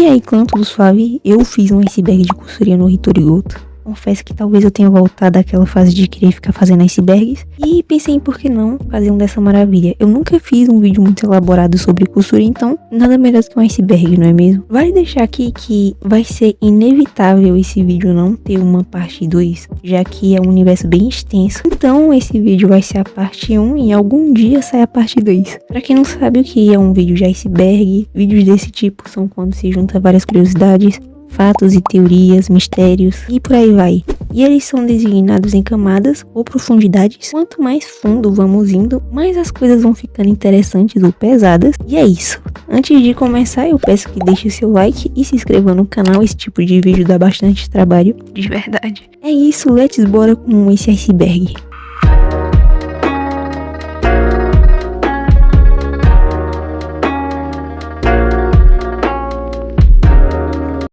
E aí, clã, tudo suave? Eu fiz um iceberg de Kusuriya no Hitorigoto. Confesso que talvez eu tenha voltado àquela fase de querer ficar fazendo icebergs. E pensei em por que não fazer um dessa maravilha. Eu nunca fiz um vídeo muito elaborado sobre Kusuriya, então nada melhor do que um iceberg, não é mesmo? Vale deixar aqui que vai ser inevitável esse vídeo não ter uma parte 2, já que é um universo bem extenso. Então esse vídeo vai ser a parte 1 e algum dia sai a parte 2. Pra quem não sabe o que é um vídeo de iceberg, vídeos desse tipo são quando se junta várias curiosidades, fatos e teorias, mistérios e por aí vai. E eles são designados em camadas ou profundidades. Quanto mais fundo vamos indo, mais as coisas vão ficando interessantes ou pesadas. E é isso. Antes de começar, eu peço que deixe o seu like e se inscreva no canal. Esse tipo de vídeo dá bastante trabalho, de verdade. É isso, let's bora com esse iceberg.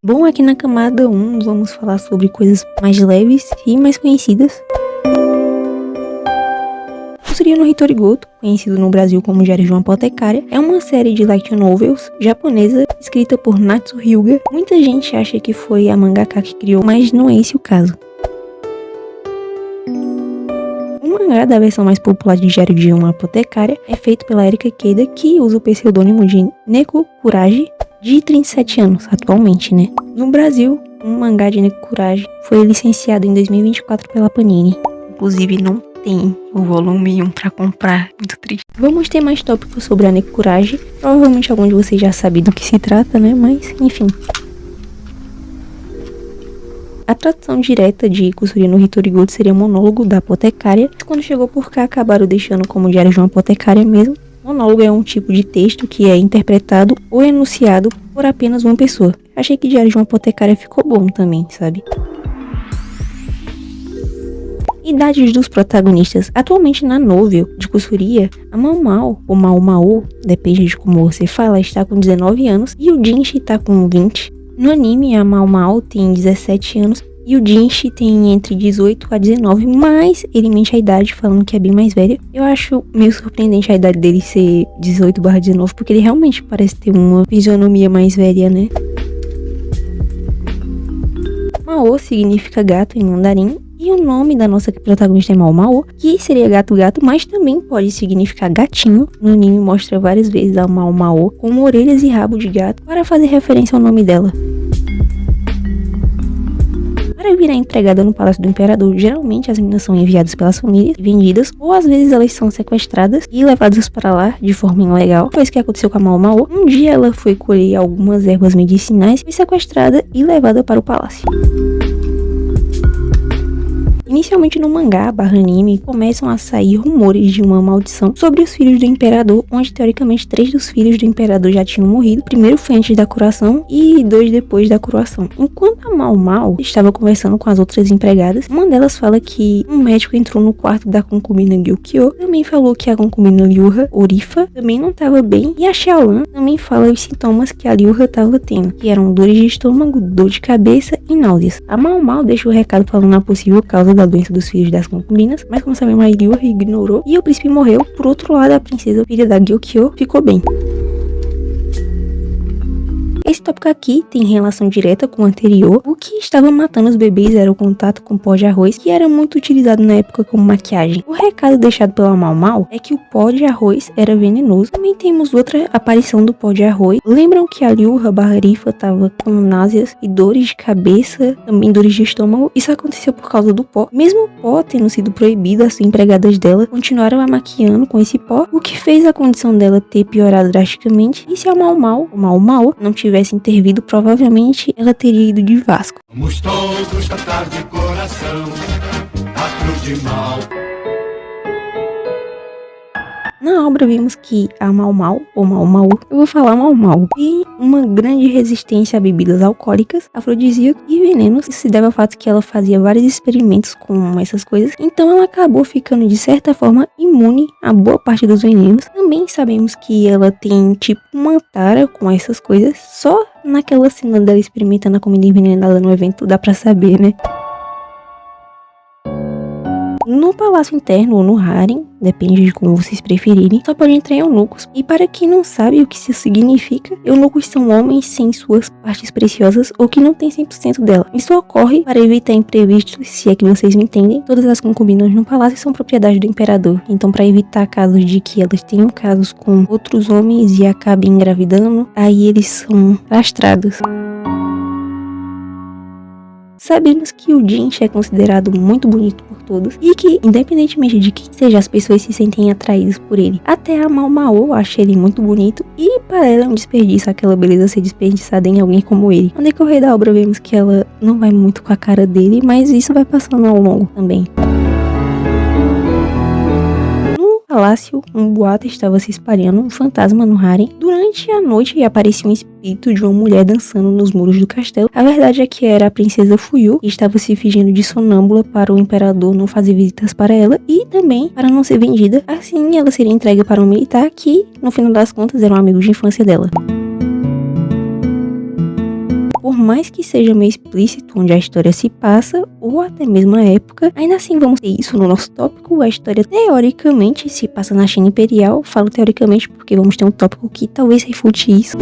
Bom, aqui na camada 1 vamos falar sobre coisas mais leves e mais conhecidas. Kusuriya no Hitorigoto, conhecido no Brasil como Diário de uma Apotecária, é uma série de light novels japonesa escrita por Natsu Hyuga. Muita gente acha que foi a mangaka que criou, mas não é esse o caso. O mangá da versão mais popular de Diário de uma Apotecária é feito pela Erika Keida, que usa o pseudônimo de Neko Kuraji, de 37 anos atualmente, né? No Brasil, um mangá de Neko Kuraji foi licenciado em 2024 pela Panini. Inclusive não tem o volume 1 pra comprar, muito triste. Vamos ter mais tópicos sobre a Neko Kuraji. Provavelmente algum de vocês já sabe do que se trata, né? Mas, enfim. A tradução direta de Kusuriya no Hitorigoto seria monólogo da apotecária. Quando chegou por cá, acabaram deixando como Diário de uma Apotecária mesmo. Monólogo é um tipo de texto que é interpretado ou enunciado por apenas uma pessoa. Achei que Diário de uma Apotecária ficou bom também, sabe? Idades dos protagonistas. Atualmente na novel de Kusuriya, a Mao Mao, ou Mao Mao, depende de como você fala, está com 19 anos e o Jinshi está com 20. No anime, a Mao Mao tem 17 anos e o Jinshi tem entre 18 a 19, mas ele mente a idade falando que é bem mais velho. Eu acho meio surpreendente a idade dele ser 18/19, porque ele realmente parece ter uma fisionomia mais velha, né? Mao significa gato em mandarim, e o nome da nossa protagonista é Mao Mao, que seria gato-gato, mas também pode significar gatinho. No anime mostra várias vezes a Mao Mao com orelhas e rabo de gato para fazer referência ao nome dela. Para virar empregada no Palácio do Imperador, geralmente as meninas são enviadas pelas famílias, vendidas, ou às vezes elas são sequestradas e levadas para lá de forma ilegal. Foi isso que aconteceu com a Mao Mao. Um dia ela foi colher algumas ervas medicinais, foi sequestrada e levada para o palácio. Inicialmente no mangá / anime, começam a sair rumores de uma maldição sobre os filhos do imperador, onde teoricamente 3 dos filhos do imperador já tinham morrido. O primeiro foi antes da coroação e 2 depois da coroação. Enquanto a Mao Mao estava conversando com as outras empregadas, uma delas fala que um médico entrou no quarto da concubina Gyokyo, também falou que a concubina Ryuha, Orifa, também não estava bem, e a Xiaolan também fala os sintomas que a Ryuha estava tendo, que eram dores de estômago, dor de cabeça e náuseas. A Mao Mao deixou o recado falando a possível causa da doença dos filhos das concubinas, mas como sabemos, a Ryuha ignorou e o príncipe morreu. Por outro lado, a princesa, filha da Gyokyo, ficou bem. Esse tópico aqui tem relação direta com o anterior. O que estava matando os bebês era o contato com pó de arroz, que era muito utilizado na época como maquiagem. O recado deixado pela Mao Mao é que o pó de arroz era venenoso. Também temos outra aparição do pó de arroz. Lembram que a Ryuha Rifa estava com náuseas e dores de cabeça, também dores de estômago? Isso aconteceu por causa do pó. Mesmo o pó tendo sido proibido, as empregadas dela continuaram a maquiando com esse pó, o que fez a condição dela ter piorado drasticamente. E se a Mao Mao não tivesse intervido, provavelmente ela teria ido de Vasco. Vamos todos cantar de coração a cruz de Mao. Na obra vimos que a Mao Mao, ou Mao Mao, eu vou falar Mao Mao, tem uma grande resistência a bebidas alcoólicas, afrodisíacos e venenos. Isso se deve ao fato que ela fazia vários experimentos com essas coisas, então ela acabou ficando de certa forma imune a boa parte dos venenos. Também sabemos que ela tem tipo uma tara com essas coisas, só naquela cena dela experimentando a comida envenenada no evento dá pra saber, né? No No palácio interno ou no harem, depende de como vocês preferirem, só pode entrar eunucos. E para quem não sabe o que isso significa, eunucos são homens sem suas partes preciosas ou que não têm 100% dela. Isso ocorre para evitar imprevistos, se é que vocês me entendem. Todas as concubinas no palácio são propriedade do imperador. Então, para evitar casos de que elas tenham casos com outros homens e acabem engravidando, aí eles são castrados. Sabemos que o Jinchi é considerado muito bonito por todos e que, independentemente de quem seja, as pessoas se sentem atraídas por ele. Até a Mao Mao acha ele muito bonito e para ela é um desperdício aquela beleza ser desperdiçada em alguém como ele. No decorrer da obra vemos que ela não vai muito com a cara dele, mas isso vai passando ao longo também. Palácio, um boato estava se espalhando, um fantasma no harem. Durante a noite aparecia um espírito de uma mulher dançando nos muros do castelo. A verdade é que era a princesa Fuyu, que estava se fingindo de sonâmbula para o imperador não fazer visitas para ela e também para não ser vendida. Assim, ela seria entregue para um militar que, no final das contas, era um amigo de infância dela. Por mais que seja meio explícito onde a história se passa, ou até mesmo a época, ainda assim vamos ter isso no nosso tópico. A história teoricamente se passa na China Imperial. Falo teoricamente porque vamos ter um tópico que talvez refute isso.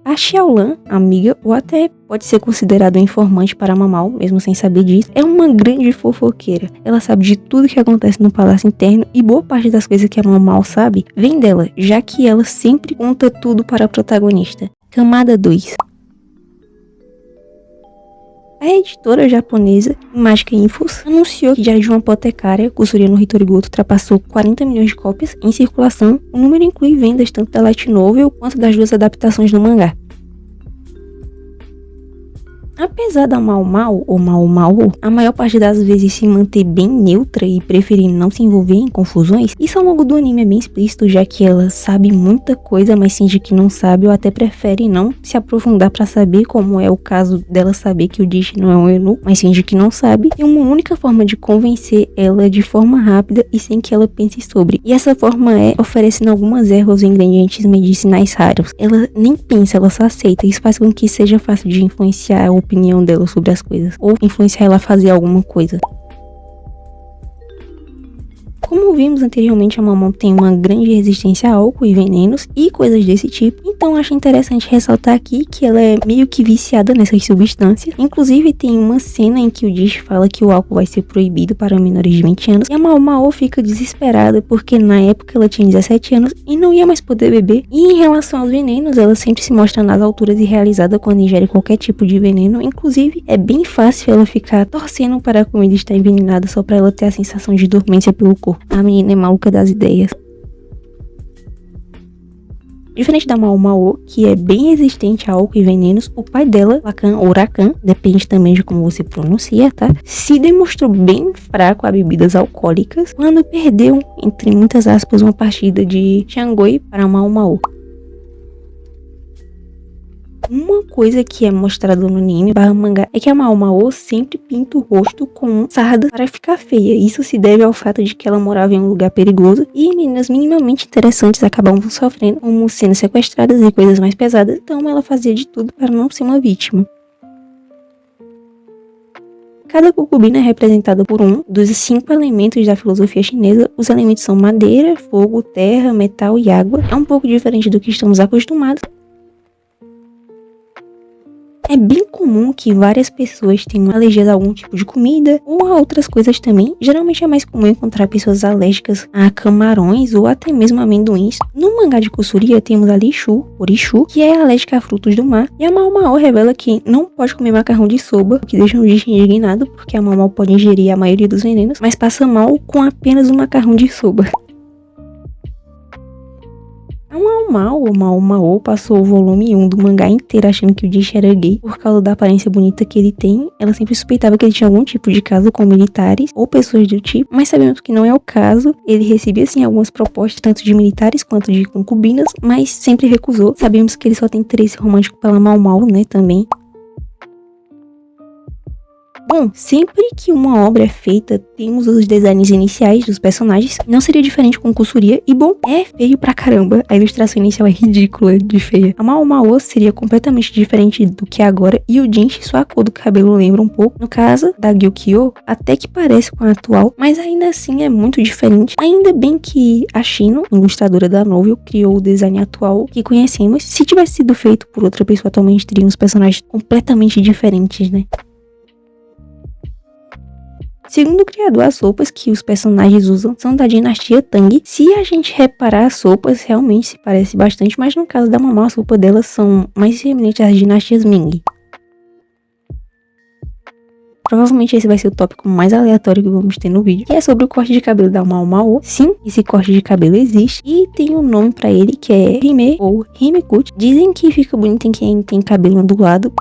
A Xiaolan, amiga, ou até pode ser considerado um informante para Mamau, mesmo sem saber disso, é uma grande fofoqueira. Ela sabe de tudo que acontece no palácio interno e boa parte das coisas que a Mamau sabe vem dela, já que ela sempre conta tudo para a protagonista. Camada 2. A editora japonesa Magica Infos anunciou que Diário de uma Apotecária, Kusuriya no Hitorigoto, ultrapassou 40 milhões de cópias em circulação. O número inclui vendas tanto da light novel quanto das duas adaptações do mangá. Apesar da Mao Mao ou Mao Mao, a maior parte das vezes se manter bem neutra e preferir não se envolver em confusões, isso ao longo do anime é bem explícito, já que ela sabe muita coisa, mas finge que não sabe ou até prefere não se aprofundar para saber, como é o caso dela saber que o Jinchi não é um eunuco, mas finge que não sabe. E uma única forma de convencer ela de forma rápida e sem que ela pense sobre. E essa forma é oferecendo algumas ervas ou ingredientes medicinais raros. Ela nem pensa, ela só aceita. Isso faz com que seja fácil de influenciar a opinião dela sobre as coisas, ou influenciar ela a fazer alguma coisa. Como vimos anteriormente, a Mamão tem uma grande resistência a álcool e venenos e coisas desse tipo, então acho interessante ressaltar aqui que ela é meio que viciada nessas substâncias. Inclusive tem uma cena em que o Jinchi fala que o álcool vai ser proibido para menores de 20 anos e a Mao Mao fica desesperada porque na época ela tinha 17 anos e não ia mais poder beber. E em relação aos venenos, ela sempre se mostra nas alturas e realizada quando ingere qualquer tipo de veneno. Inclusive é bem fácil ela ficar torcendo para a comida estar envenenada só para ela ter a sensação de dormência pelo corpo. A menina é maluca das ideias. Diferente da Mao Mao, que é bem resistente a álcool e venenos, o pai dela, Lacan ou Rakan, depende também de como você pronuncia, tá? Se demonstrou bem fraco a bebidas alcoólicas quando perdeu, entre muitas aspas, uma partida de Shangoi para Mao Mao. Uma coisa que é mostrada no anime / mangá é que a Mao Mao sempre pinta o rosto com sarda para ficar feia. Isso se deve ao fato de que ela morava em um lugar perigoso e meninas minimamente interessantes acabavam sofrendo, como sendo sequestradas e coisas mais pesadas. Então ela fazia de tudo para não ser uma vítima. Cada concubina é representada por um dos 5 elementos da filosofia chinesa. Os elementos são madeira, fogo, terra, metal e água. É um pouco diferente do que estamos acostumados. É bem comum que várias pessoas tenham alergias a algum tipo de comida ou a outras coisas também. Geralmente é mais comum encontrar pessoas alérgicas a camarões ou até mesmo amendoins. No mangá de Kusuriya temos a Lishu, Orishu, que é alérgica a frutos do mar. E a Mao Mao revela que não pode comer macarrão de soba, o que deixa o Jinchi indignado, porque a Mao Mao pode ingerir a maioria dos venenos, mas passa mal com apenas um macarrão de soba. A Mao Mao ou Mao Mao passou o volume 1 do mangá inteiro achando que o Jinchi era gay por causa da aparência bonita que ele tem. Ela sempre suspeitava que ele tinha algum tipo de caso com militares ou pessoas do tipo, mas sabemos que não é o caso. Ele recebia sim algumas propostas, tanto de militares quanto de concubinas, mas sempre recusou. Sabemos que ele só tem interesse romântico pela Mao Mao, né, também. Bom, sempre que uma obra é feita, temos os designs iniciais dos personagens. Não seria diferente com Kusuriya. E bom, é feio pra caramba. A ilustração inicial é ridícula de feia. A Mao Mao seria completamente diferente do que é agora. E o Jinshi, sua cor do cabelo lembra um pouco. No caso da Gyokyo, até que parece com a atual, mas ainda assim é muito diferente. Ainda bem que a Shino, ilustradora da novel, criou o design atual que conhecemos. Se tivesse sido feito por outra pessoa, atualmente teríamos personagens completamente diferentes, né? Segundo o criador, as roupas que os personagens usam são da dinastia Tang. Se a gente reparar, as roupas realmente se parecem bastante, mas no caso da Mamá, as roupas delas são mais semelhantes às dinastias Ming. Provavelmente esse vai ser o tópico mais aleatório que vamos ter no vídeo, que é sobre o corte de cabelo da Mao Mao. Sim, esse corte de cabelo existe e tem um nome pra ele que é Hime ou Himekut. Dizem que fica bonito em quem tem cabelo ondulado.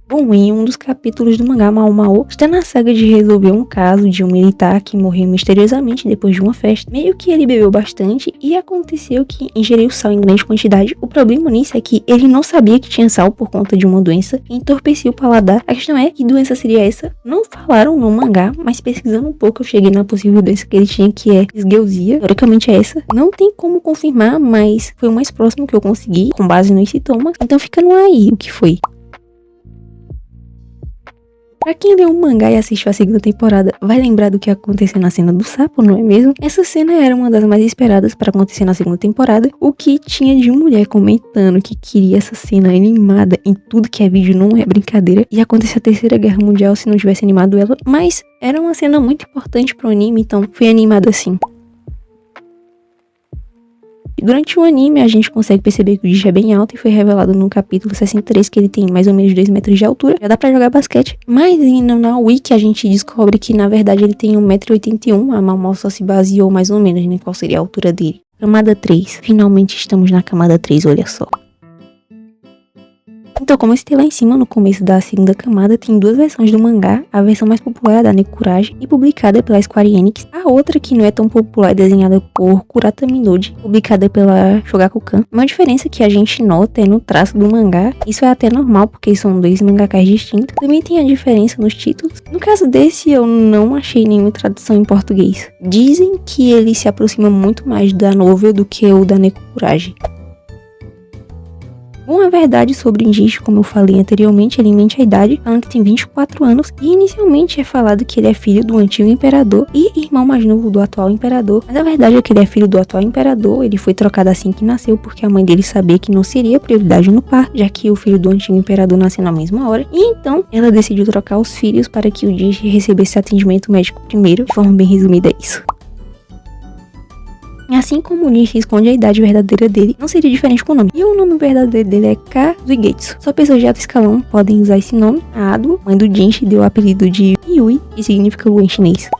Bom, em um dos capítulos do mangá, Mao Mao está na saga de resolver um caso de um militar que morreu misteriosamente depois de uma festa. Meio que ele bebeu bastante e aconteceu que ingeriu sal em grande quantidade. O problema nisso é que ele não sabia que tinha sal por conta de uma doença que entorpecia o paladar. A questão é, que doença seria essa? Não falaram no mangá, mas pesquisando um pouco eu cheguei na possível doença que ele tinha, que é esgueusia. Teoricamente é essa. Não tem como confirmar, mas foi o mais próximo que eu consegui com base nos sintomas. Então fica no aí o que foi. Pra quem leu o mangá e assistiu a segunda temporada, vai lembrar do que aconteceu na cena do sapo, não é mesmo? Essa cena era uma das mais esperadas para acontecer na segunda temporada. O que tinha de mulher comentando que queria essa cena animada em tudo que é vídeo não é brincadeira. E acontecer a Terceira Guerra Mundial se não tivesse animado ela. Mas era uma cena muito importante pro anime, então foi animada assim. Durante o anime, a gente consegue perceber que o Jinchi é bem alto e foi revelado no capítulo 63 que ele tem mais ou menos 2 metros de altura. Já dá pra jogar basquete. Mas indo na Wiki, a gente descobre que na verdade ele tem 1,81 m. A Mao Mao só se baseou mais ou menos em qual seria a altura dele. Camada 3. Finalmente estamos na camada 3, olha só. Então, como eu citei lá em cima, no começo da segunda camada, tem 2 versões do mangá. A versão mais popular é da Nekurage e publicada pela Square Enix. A outra, que não é tão popular, é desenhada por Kurata Minogue, publicada pela Shogakukan. Uma diferença que a gente nota é no traço do mangá. Isso é até normal, porque são 2 mangakás distintos. Também tem a diferença nos títulos. No caso desse, eu não achei nenhuma tradução em português. Dizem que ele se aproxima muito mais da novel do que o da Nekurage. Bom, a verdade sobre o Jinchi, como eu falei anteriormente, ele mente a idade, falando que tem 24 anos, e inicialmente é falado que ele é filho do antigo imperador e irmão mais novo do atual imperador. Mas a verdade é que ele é filho do atual imperador, ele foi trocado assim que nasceu, porque a mãe dele sabia que não seria prioridade no parto, já que o filho do antigo imperador nasceu na mesma hora, e então ela decidiu trocar os filhos para que o Jinchi recebesse atendimento médico primeiro. De forma bem resumida, é isso. Assim como o Jinchi esconde a idade verdadeira dele, não seria diferente com o nome. E o nome verdadeiro dele é Kazuigetsu. Só pessoas de alto escalão podem usar esse nome. A Ado, mãe do Jinchi, deu o apelido de Yui, que significa lua em chinês.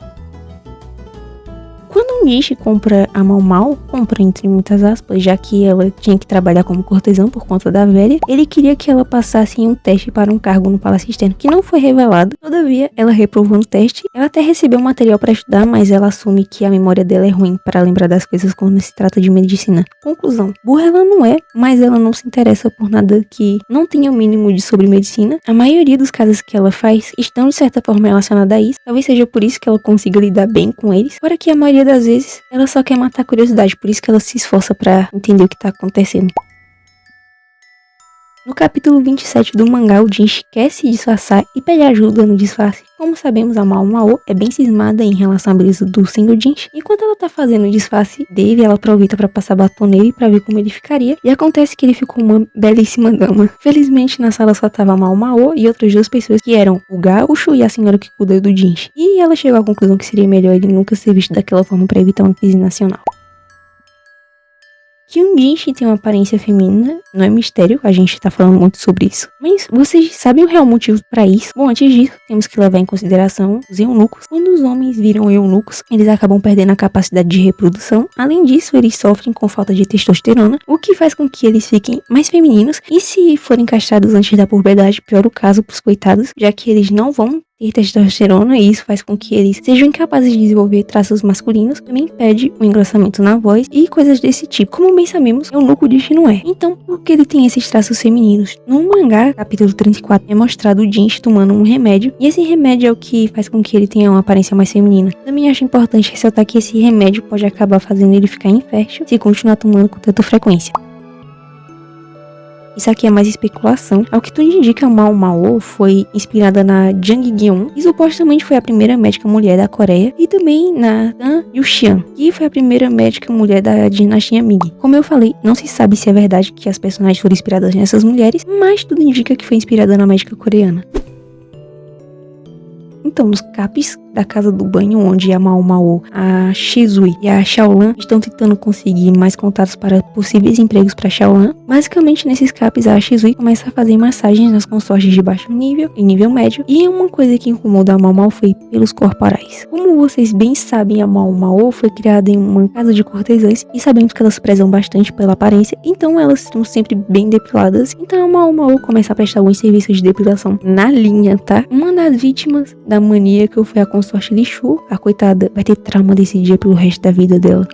Quando o Jinchi compra a Mao Mao, compra entre muitas aspas, já que ela tinha que trabalhar como cortesã por conta da velha, ele queria que ela passasse em um teste para um cargo no Palácio Externo, que não foi revelado. Todavia, ela reprovou no teste. Ela até recebeu material para estudar, mas ela assume que a memória dela é ruim para lembrar das coisas quando se trata de medicina. Conclusão: burra ela não é, mas ela não se interessa por nada que não tenha o mínimo de sobre medicina. A maioria dos casos que ela faz estão de certa forma relacionados a isso. Talvez seja por isso que ela consiga lidar bem com eles, fora que a maioria das vezes ela só quer matar a curiosidade, por isso que ela se esforça pra entender o que tá acontecendo. No capítulo 27 do mangá, o Jinchi quer se disfarçar e pede ajuda no disfarce. Como sabemos, a Mao Mao é bem cismada em relação à beleza do Senhor Jinchi. Enquanto ela tá fazendo o disfarce dele, ela aproveita pra passar batom nele pra ver como ele ficaria. E acontece que ele ficou uma belíssima dama. Felizmente, na sala só tava a Mao Mao e outras 2 pessoas, que eram o Gaúcho e a senhora que cuida do Jinchi. E ela chegou à conclusão que seria melhor ele nunca ser visto daquela forma pra evitar uma crise nacional. Que um Jinchi tem uma aparência feminina não é mistério, a gente tá falando muito sobre isso. Mas vocês sabem o real motivo pra isso? Bom, antes disso, temos que levar em consideração os eunucos. Quando os homens viram eunucos, eles acabam perdendo a capacidade de reprodução. Além disso, eles sofrem com falta de testosterona, o que faz com que eles fiquem mais femininos. E se forem castrados antes da puberdade, pior o caso pros coitados, já que eles não vão ter testosterona e isso faz com que eles sejam incapazes de desenvolver traços masculinos, também impede o engrossamento na voz e coisas desse tipo. Como bem sabemos, Eunuco Jinchi não é. Então, por que ele tem esses traços femininos? No mangá, capítulo 34, é mostrado o Jinchi tomando um remédio, e esse remédio é o que faz com que ele tenha uma aparência mais feminina. Também acho importante ressaltar que esse remédio pode acabar fazendo ele ficar infértil se continuar tomando com tanta frequência. Isso aqui é mais especulação. Ao que tudo indica, Mao Mao foi inspirada na Jang Geum, e supostamente foi a primeira médica mulher da Coreia, e também na Tan Yuxian, que foi a primeira médica mulher da dinastia Ming. Como eu falei, não se sabe se é verdade que as personagens foram inspiradas nessas mulheres, mas tudo indica que foi inspirada na médica coreana. Então, nos capes da casa do banho, onde a Mao Mao, a Shizui e a Xiaolan estão tentando conseguir mais contatos para possíveis empregos para Xiaolan, basicamente nesses capes a Shizui começa a fazer massagens nas consortes de baixo nível e nível médio, e uma coisa que incomodou a Mao Mao foi pelos corporais. Como vocês bem sabem, a Mao Mao foi criada em uma casa de cortesãs e sabemos que elas prezam bastante pela aparência, então elas estão sempre bem depiladas. Então a Mao Mao começa a prestar alguns serviços de depilação na linha, tá? Uma das vítimas da maníaca foi a consorte Li Shu. A coitada vai ter trauma desse dia pelo resto da vida dela.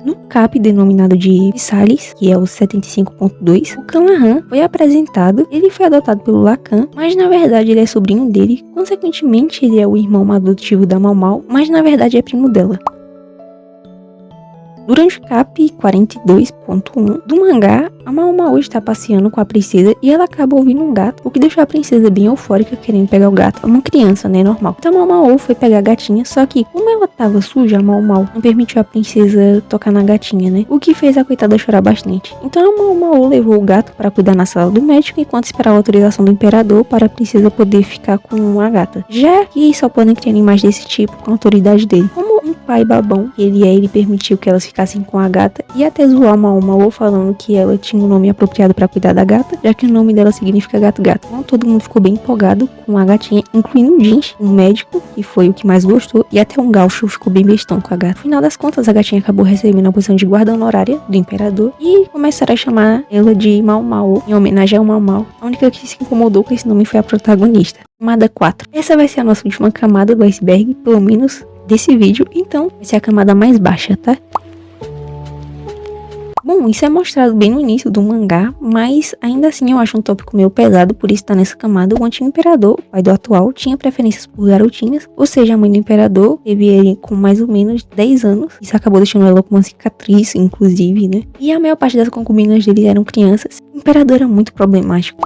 No cap denominado de Salis, que é o 75.2, o Clan Han foi apresentado. Ele foi adotado pelo Lacan, mas na verdade ele é sobrinho dele. Consequentemente, ele é o irmão adotivo da Mao Mao, mas na verdade é primo dela. Durante o cap 42.1 do mangá, a Mao Mao está passeando com a princesa e ela acaba ouvindo um gato, o que deixou a princesa bem eufórica querendo pegar o gato. É uma criança, né, normal. Então a Mao Mao foi pegar a gatinha, só que como ela tava suja, a Mao Mao não permitiu a princesa tocar na gatinha, né, o que fez a coitada chorar bastante. Então a Mao Mao levou o gato para cuidar na sala do médico, enquanto esperava a autorização do imperador para a princesa poder ficar com a gata, já que só podem criar animais desse tipo com a autoridade dele. Como um pai babão que ele permitiu que elas ficassem com a gata e até zoar a Mao Mao falando que ela tinha um nome apropriado para cuidar da gata, já que o nome dela significa gato-gato. Então todo mundo ficou bem empolgado com a gatinha, incluindo o Jinchi, um médico, que foi o que mais gostou, e até um gaúcho ficou bem bestão com a gata. No final das contas, a gatinha acabou recebendo a posição de guarda honorária do imperador e começaram a chamar ela de Mao Mao, em homenagem ao Mao Mao. A única que se incomodou com esse nome foi a protagonista. Camada 4. Essa vai ser a nossa última camada do iceberg, pelo menos desse vídeo, então vai ser a camada mais baixa, tá? Bom, isso é mostrado bem no início do mangá, mas ainda assim eu acho um tópico meio pesado, por isso tá nessa camada. O antigo imperador, pai do atual, tinha preferências por garotinhas, ou seja, a mãe do imperador teve ele com mais ou menos 10 anos, isso acabou deixando ela com uma cicatriz, inclusive, né? E a maior parte das concubinas dele eram crianças. O imperador era muito problemático.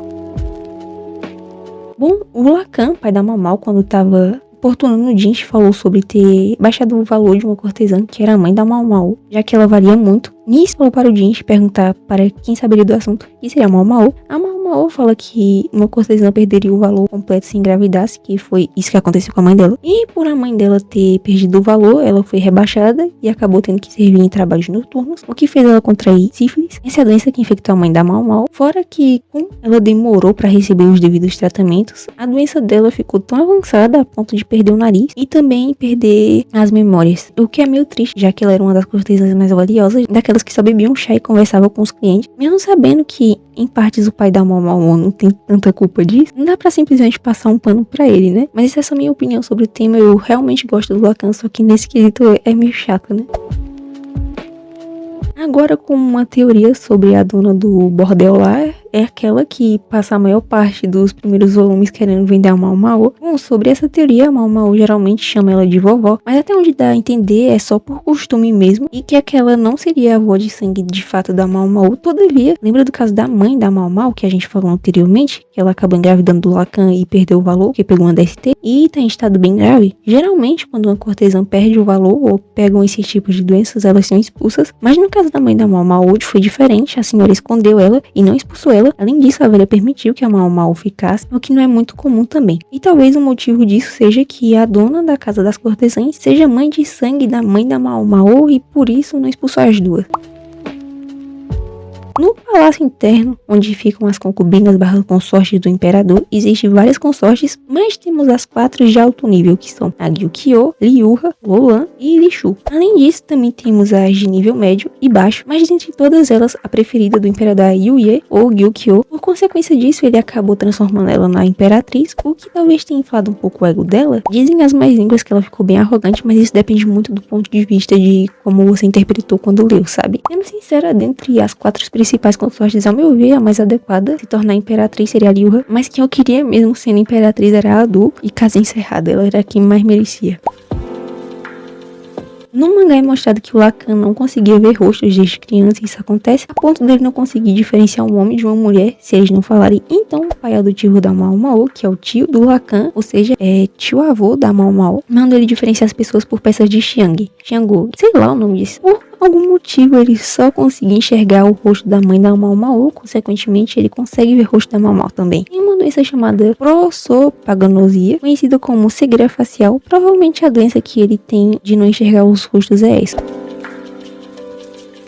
Bom, o Lacan, pai da Mao Mao, quando tava oportunando, o Jinchi falou sobre ter baixado o valor de uma cortesã que era a mãe da Mao Mao, já que ela valia muito. Nisso falou para o Jinchi perguntar para quem saberia do assunto, que seria a Mao Mao. A Mao Mao fala que uma cortesã perderia o valor completo se engravidasse, que foi isso que aconteceu com a mãe dela. E por a mãe dela ter perdido o valor, ela foi rebaixada e acabou tendo que servir em trabalhos noturnos, o que fez ela contrair sífilis. Essa é a doença que infectou a mãe da Mao Mao. Fora que, como ela demorou para receber os devidos tratamentos, a doença dela ficou tão avançada a ponto de perder o nariz e também perder as memórias, o que é meio triste, já que ela era uma das cortesãs mais valiosas, daquelas que só bebiam chá e conversavam com os clientes. Mesmo sabendo que, em partes, o pai da Mao Mao não tem tanta culpa disso, não dá pra simplesmente passar um pano pra ele, né? Mas essa é a minha opinião sobre o tema. Eu realmente gosto do Lacan, só que nesse quesito é meio chato, né? Agora, com uma teoria sobre a dona do bordel lá, é aquela que passa a maior parte dos primeiros volumes querendo vender a Mao Mao. Bom, sobre essa teoria, a Mao Mao geralmente chama ela de vovó, mas até onde dá a entender é só por costume mesmo, e que aquela não seria a avó de sangue de fato da Mao Mao. Todavia, lembra do caso da mãe da Mao Mao, que a gente falou anteriormente, que ela acabou engravidando do Lacan e perdeu o valor, que pegou uma DST, e tá em estado bem grave? Geralmente, quando uma cortesã perde o valor ou pegam esses tipos de doenças, elas são expulsas, mas no caso da mãe da Mao Mao foi diferente. A senhora escondeu ela e não expulsou ela. Além disso, a velha permitiu que a Mao Mao ficasse, o que não é muito comum também. E talvez o motivo disso seja que a dona da casa das cortesãs seja mãe de sangue da mãe da Mao Mao e por isso não expulsou as duas. No palácio interno, onde ficam as concubinas / consortes do imperador, existem várias consortes, mas temos as 4 de alto nível, que são a Gyukiyo, Liuha, Lolan e Lishu. Além disso, também temos as de nível médio e baixo, mas dentre todas elas, a preferida do imperador é Yuye, ou Gyukiyo. Por consequência disso, ele acabou transformando ela na imperatriz, o que talvez tenha inflado um pouco o ego dela. Dizem as mais línguas que ela ficou bem arrogante, mas isso depende muito do ponto de vista de como você interpretou quando leu, sabe? Sendo sincera, dentre as 4 principais consortes, ao meu ver, a mais adequada se tornar imperatriz seria a Liuha, mas quem eu queria mesmo sendo imperatriz era a Adu, e caso encerrada, ela era quem mais merecia. No mangá é mostrado que o Lacan não conseguia ver rostos desde criança, e isso acontece a ponto dele não conseguir diferenciar um homem de uma mulher se eles não falarem. Então o pai adotivo da Mao Mao, que é o tio do Lacan, ou seja, é tio-avô da Mao Mao, manda ele diferenciar as pessoas por peças de Xiang, sei lá o nome disso. Por algum motivo ele só conseguia enxergar o rosto da mãe da Mao Mao, consequentemente ele consegue ver o rosto da Mao Mao também. Tem uma doença chamada prosopagnosia, conhecida como cegueira facial. Provavelmente a doença que ele tem de não enxergar os rostos é essa.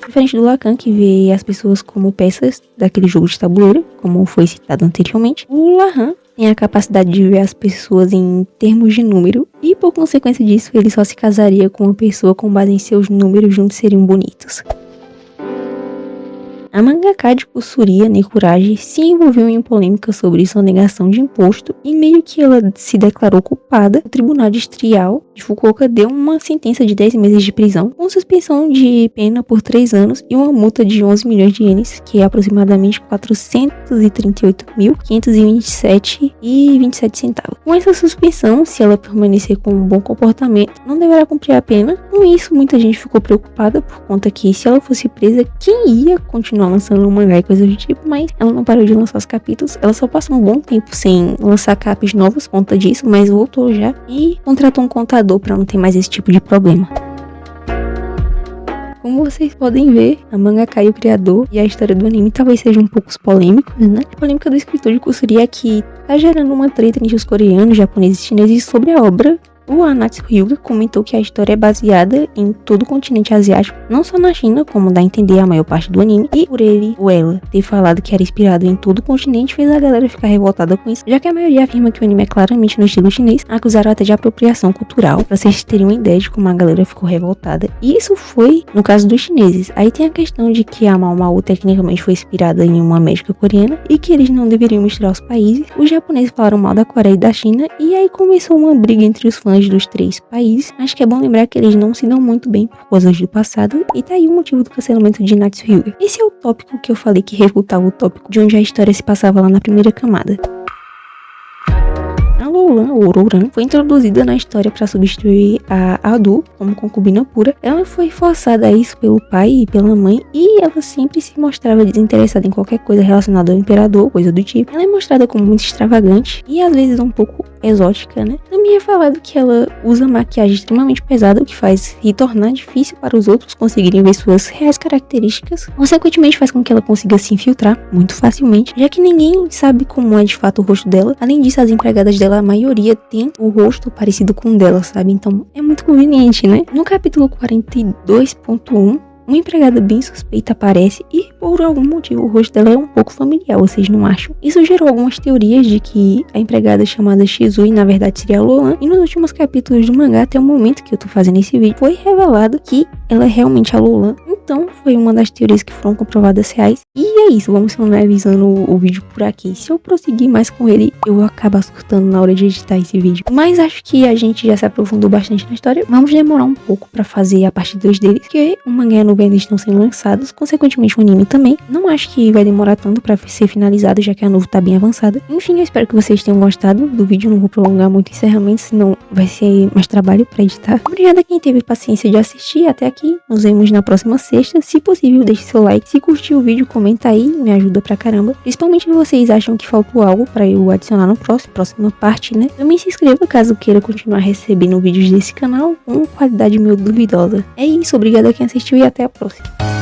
Diferente do Lacan, que vê as pessoas como peças daquele jogo de tabuleiro, como foi citado anteriormente, o Lahan tem a capacidade de ver as pessoas em termos de número, e por consequência disso ele só se casaria com uma pessoa com base em seus números juntos seriam bonitos. A mangaka de Kusuriya Nekuragi se envolveu em polêmica sobre sonegação de imposto, e meio que ela se declarou culpada. O Tribunal Distrital de Fukuoka deu uma sentença de 10 meses de prisão, com suspensão de pena por 3 anos e uma multa de 11 milhões de ienes, que é aproximadamente 438.527,27 centavos. Com essa suspensão, se ela permanecer com um bom comportamento, não deverá cumprir a pena. Com isso, muita gente ficou preocupada, por conta que se ela fosse presa, quem ia continuar lançando um mangá e coisas do tipo, mas ela não parou de lançar os capítulos. Ela só passou um bom tempo sem lançar capos novos por conta disso, mas voltou já e contratou um contador para não ter mais esse tipo de problema. Como vocês podem ver, a mangaka e o criador e a história do anime talvez sejam um pouco polêmicos, né? A polêmica do escritor de Kusuriya é que tá gerando uma treta entre os coreanos, japoneses e chineses sobre a obra. O Anatsu Hyuga comentou que a história é baseada em todo o continente asiático, não só na China, como dá a entender a maior parte do anime, e por ele ou ela ter falado que era inspirado em todo o continente fez a galera ficar revoltada com isso, já que a maioria afirma que o anime é claramente no estilo chinês, acusaram até de apropriação cultural, pra vocês terem uma ideia de como a galera ficou revoltada. E isso foi no caso dos chineses. Aí tem a questão de que a Mao Mao tecnicamente foi inspirada em uma médica coreana e que eles não deveriam misturar os países. Os japoneses falaram mal da Coreia e da China, e aí começou uma briga entre os fãs dos 3 países. Acho que é bom lembrar que eles não se dão muito bem por coisas do passado, e tá aí o motivo do cancelamento de Natsu Hyuga. Esse é o tópico que eu falei que refutava o tópico de onde a história se passava lá na primeira camada. A Loulan, ou Rouran, foi introduzida na história para substituir a Adu como concubina pura. Ela foi forçada a isso pelo pai e pela mãe, e ela sempre se mostrava desinteressada em qualquer coisa relacionada ao imperador, coisa do tipo. Ela é mostrada como muito extravagante e às vezes um pouco exótica, né? Também é falado que ela usa maquiagem extremamente pesada, o que faz se tornar difícil para os outros conseguirem ver suas reais características. Consequentemente, faz com que ela consiga se infiltrar muito facilmente, já que ninguém sabe como é de fato o rosto dela. Além disso, as empregadas dela, a maioria tem o rosto parecido com o dela, sabe? Então é muito conveniente, né? No capítulo 42.1, uma empregada bem suspeita aparece e, por algum motivo, o rosto dela é um pouco familiar, vocês não acham? Isso gerou algumas teorias de que a empregada chamada Shizui, na verdade, seria a Lolan, e nos últimos capítulos do mangá, até o momento que eu tô fazendo esse vídeo, foi revelado que ela é realmente a Lolan. Então, foi uma das teorias que foram comprovadas reais. E é isso, vamos finalizando o vídeo por aqui. Se eu prosseguir mais com ele, eu vou acabar surtando na hora de editar esse vídeo. Mas acho que a gente já se aprofundou bastante na história. Vamos demorar um pouco pra fazer a parte 2 deles, porque o mangá no ainda estão sendo lançados, consequentemente o anime também. Não acho que vai demorar tanto pra ser finalizado, já que a novo tá bem avançada. Enfim, eu espero que vocês tenham gostado do vídeo. Não vou prolongar muito o encerramento, senão vai ser mais trabalho pra editar. Obrigada a quem teve paciência de assistir até aqui. Nos vemos na próxima sexta. Se possível, deixe seu like. Se curtiu o vídeo, comenta aí, me ajuda pra caramba. Principalmente se vocês acham que faltou algo pra eu adicionar no próxima parte, né? Também se inscreva caso queira continuar recebendo vídeos desse canal com qualidade meio duvidosa. É isso, obrigada a quem assistiu e até a próxima.